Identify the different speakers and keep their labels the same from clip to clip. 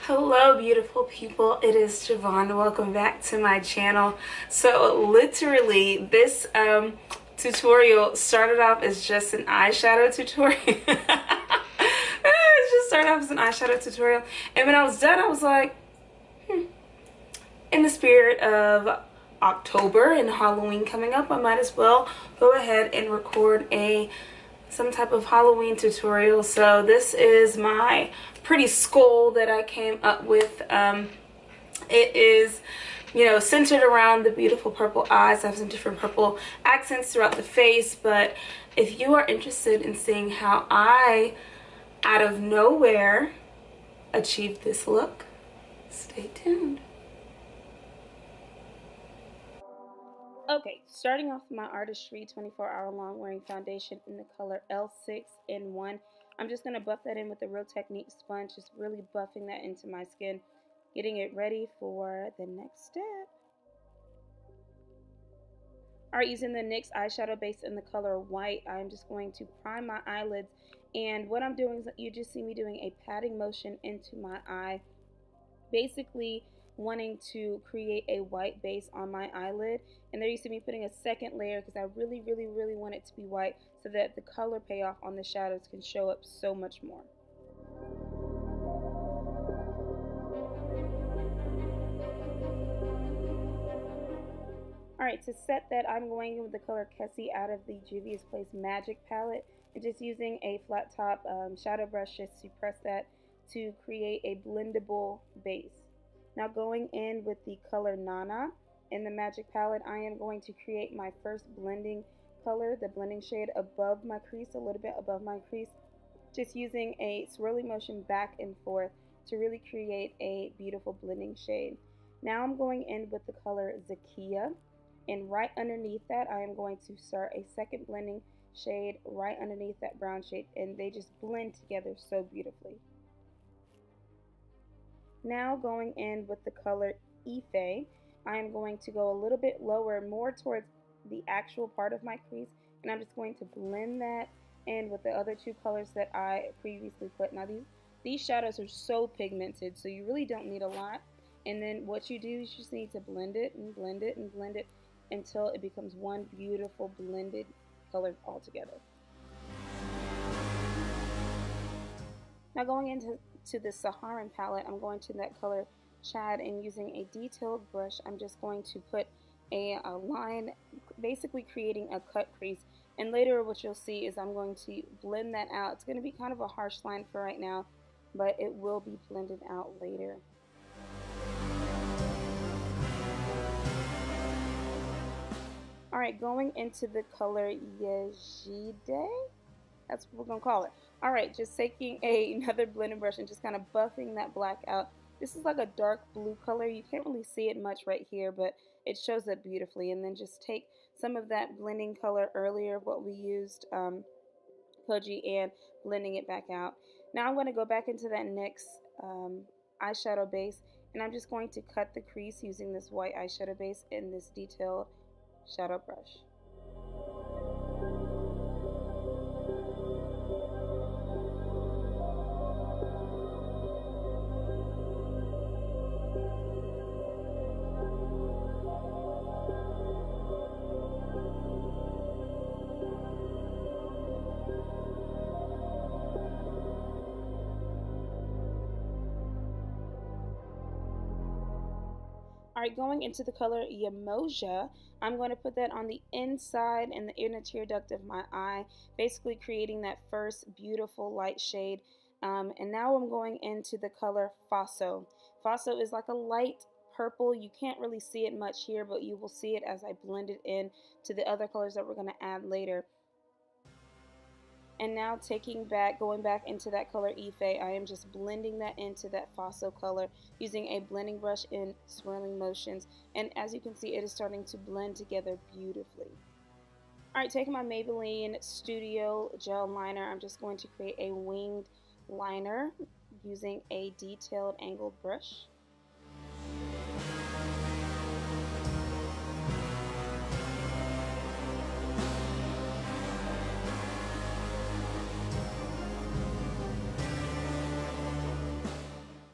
Speaker 1: Hello beautiful people, it is Javon. Welcome back to my channel. So literally this tutorial started off as just an eyeshadow tutorial. It just started off as an eyeshadow tutorial, and when I was done I was like, in the spirit of October and Halloween coming up, I might as well go ahead and record some type of Halloween tutorial. So this is my pretty skull that I came up with. It is, centered around the beautiful purple eyes. I have some different purple accents throughout the face, but if you are interested in seeing how I, out of nowhere, achieved this look, stay tuned. Okay, starting off with my Artistry 24-hour long wearing foundation in the color L6N1. I'm just going to buff that in with the Real Technique sponge, just really buffing that into my skin, getting it ready for the next step. Alright, using the NYX eyeshadow base in the color white, I'm just going to prime my eyelids, and what I'm doing is you just see me doing a patting motion into my eye, basically wanting to create a white base on my eyelid. And there you see me putting a second layer because I really want it to be white so that the color payoff on the shadows can show up so much more. Alright, to set that, I'm going in with the color Kessie out of the Juvia's Place Magic palette and just using a flat top shadow brush just to press that to create a blendable base. Now going in with the color Nana in the Magic palette, I am going to create my first blending color, the blending shade above my crease, a little bit above my crease, just using a swirly motion back and forth to really create a beautiful blending shade. Now I'm going in with the color Zakia, and right underneath that I am going to start a second blending shade right underneath that brown shade, and they just blend together so beautifully. Now going in with the color Ife, I am going to go a little bit lower, more towards the actual part of my crease, and I'm just going to blend that in with the other two colors that I previously put. Now these shadows are so pigmented, so you really don't need a lot. And then what you do is you just need to blend it and blend it and blend it until it becomes one beautiful blended color altogether. Now going into the Saharan palette, I'm going to that color Chad, and using a detailed brush, I'm just going to put a line, basically creating a cut crease. And later what you'll see is I'm going to blend that out. It's going to be kind of a harsh line for right now, but it will be blended out later. Alright, going into the color Yejide, that's what we're going to call it. Alright, just taking another blending brush and just kind of buffing that black out. This is like a dark blue color. You can't really see it much right here, but it shows up beautifully. And then just take some of that blending color earlier, what we used, Koji, and blending it back out. Now I'm going to go back into that NYX eyeshadow base, and I'm just going to cut the crease using this white eyeshadow base in this detailed shadow brush. Alright, going into the color Yamoja, I'm going to put that on the inside and the inner tear duct of my eye, basically creating that first beautiful light shade. And now I'm going into the color Faso. Faso is like a light purple. You can't really see it much here, but you will see it as I blend it in to the other colors that we're going to add later. And now going back into that color Ife, I am just blending that into that Faso color using a blending brush in swirling motions. And as you can see, it is starting to blend together beautifully. Alright, taking my Maybelline Studio Gel Liner, I'm just going to create a winged liner using a detailed angled brush.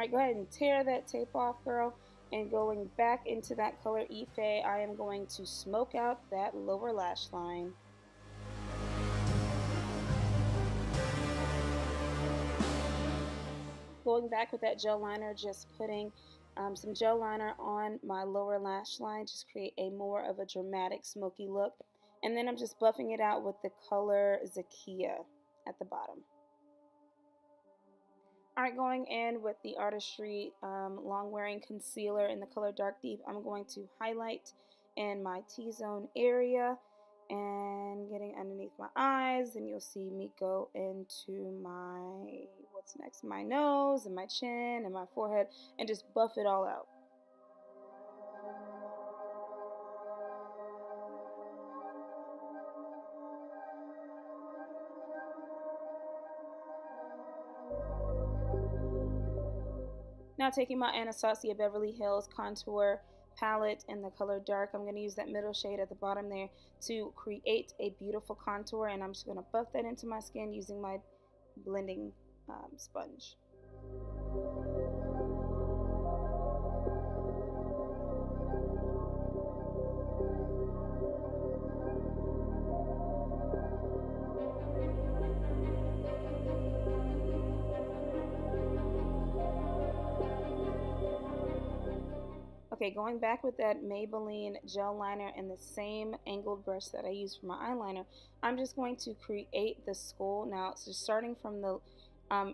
Speaker 1: Alright, go ahead and tear that tape off, girl. And going back into that color Ife, I am going to smoke out that lower lash line. Going back with that gel liner, just putting some gel liner on my lower lash line, just create a more of a dramatic smoky look. And then I'm just buffing it out with the color Zakia at the bottom. Alright, going in with the Artistry long wearing concealer in the color Dark Deep, I'm going to highlight in my T-zone area and getting underneath my eyes, and you'll see me go into my, what's next, my nose and my chin and my forehead, and just buff it all out. Now taking my Anastasia Beverly Hills contour palette in the color Dark, I'm going to use that middle shade at the bottom there to create a beautiful contour, and I'm just going to buff that into my skin using my blending sponge. Okay, going back with that Maybelline gel liner and the same angled brush that I used for my eyeliner, I'm just going to create the skull. Now, so starting from the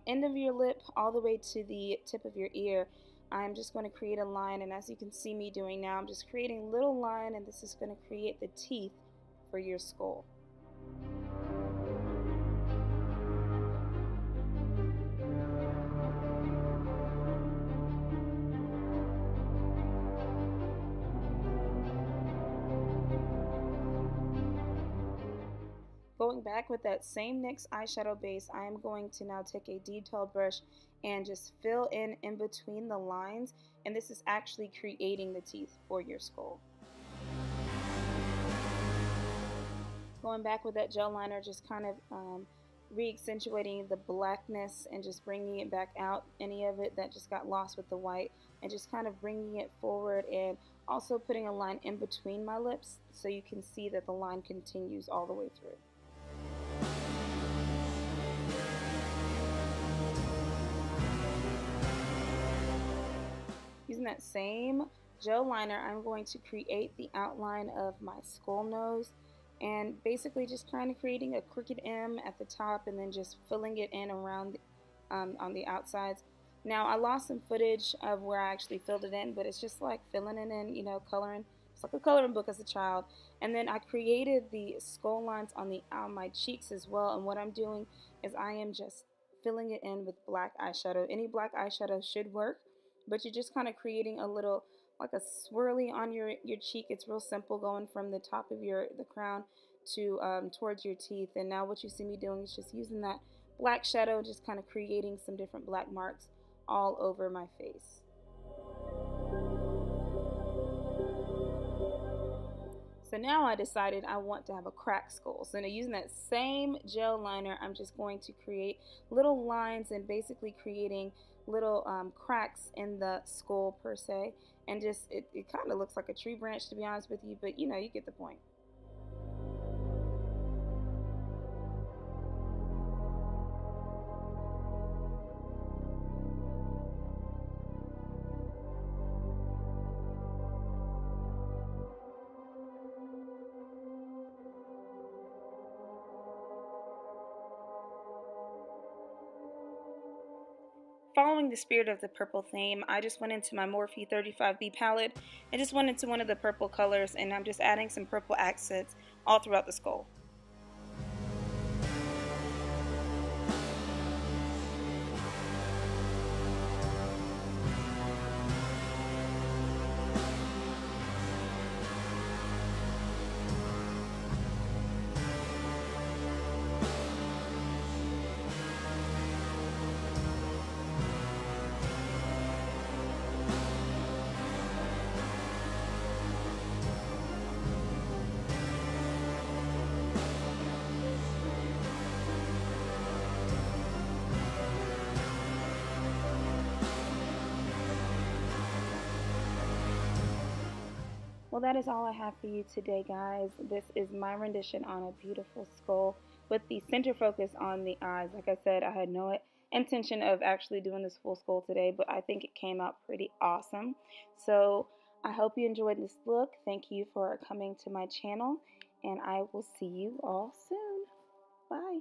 Speaker 1: end of your lip all the way to the tip of your ear, I'm just going to create a line, and as you can see me doing now, I'm just creating a little line, and this is going to create the teeth for your skull. Going back with that same NYX eyeshadow base, I am going to now take a detail brush and just fill in between the lines, and this is actually creating the teeth for your skull. Going back with that gel liner, just kind of re-accentuating the blackness and just bringing it back out, any of it that just got lost with the white, and just kind of bringing it forward, and also putting a line in between my lips so you can see that the line continues all the way through. Using that same gel liner, I'm going to create the outline of my skull nose, and basically just kind of creating a crooked M at the top and then just filling it in around on the outsides. Now, I lost some footage of where I actually filled it in, but it's just like filling it in, you know, coloring. It's like a coloring book as a child. And then I created the skull lines on my cheeks as well, and what I'm doing is I am just filling it in with black eyeshadow. Any black eyeshadow should work, but you're just kind of creating a little, like a swirly on your cheek. It's real simple, going from the top of the crown to towards your teeth. And now what you see me doing is just using that black shadow, just kind of creating some different black marks all over my face. So now I decided I want to have a crack skull. So now using that same gel liner, I'm just going to create little lines and basically creating little cracks in the skull per se. And just, it kind of looks like a tree branch, to be honest with you, but you know, you get the point. Following the spirit of the purple theme, I just went into my Morphe 35B palette and just went into one of the purple colors, and I'm just adding some purple accents all throughout the skull. Well, that is all I have for you today, guys. This is my rendition on a beautiful skull with the center focus on the eyes. Like I said, I had no intention of actually doing this full skull today, but I think it came out pretty awesome. So I hope you enjoyed this look. Thank you for coming to my channel, and I will see you all soon. Bye.